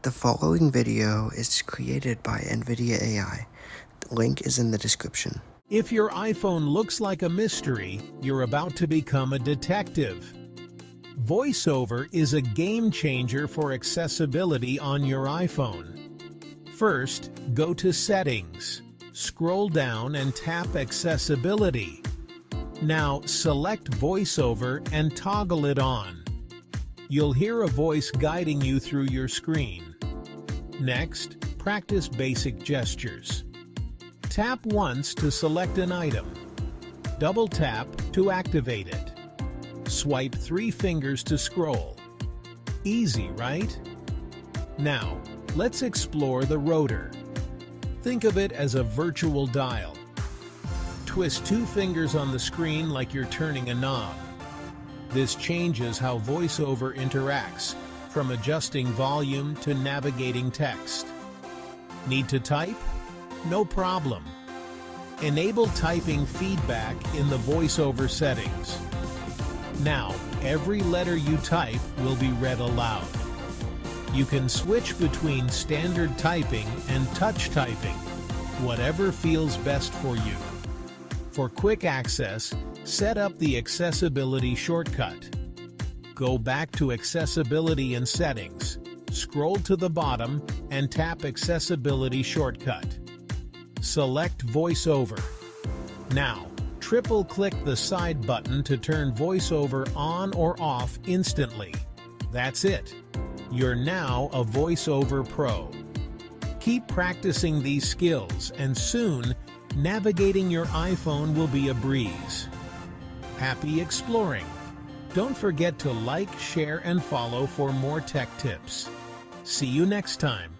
The following video is created by Nvidia AI. The link is in the description. If your iPhone looks like a mystery, you're about to become a detective. VoiceOver is a game changer for accessibility on your iPhone. First, go to Settings. Scroll down and tap Accessibility. Now select VoiceOver and toggle it on. You'll hear a voice guiding you through your screen. Next, practice basic gestures. Tap once to select an item. Double tap to activate it. Swipe 3 fingers to scroll. Easy, right? Now, let's explore the rotor. Think of it as a virtual dial. Twist 2 fingers on the screen like you're turning a knob. This changes how VoiceOver interacts, from adjusting volume to navigating text. Need to type? No problem. Enable typing feedback in the VoiceOver settings. Now, every letter you type will be read aloud. You can switch between standard typing and touch typing, whatever feels best for you. For quick access, set up the accessibility shortcut. Go back to Accessibility and Settings, scroll to the bottom, and tap Accessibility Shortcut. Select VoiceOver. Now, triple-click the side button to turn VoiceOver on or off instantly. That's it. You're now a VoiceOver Pro. Keep practicing these skills, and soon, navigating your iPhone will be a breeze. Happy exploring! Don't forget to like, share, and follow for more tech tips. See you next time.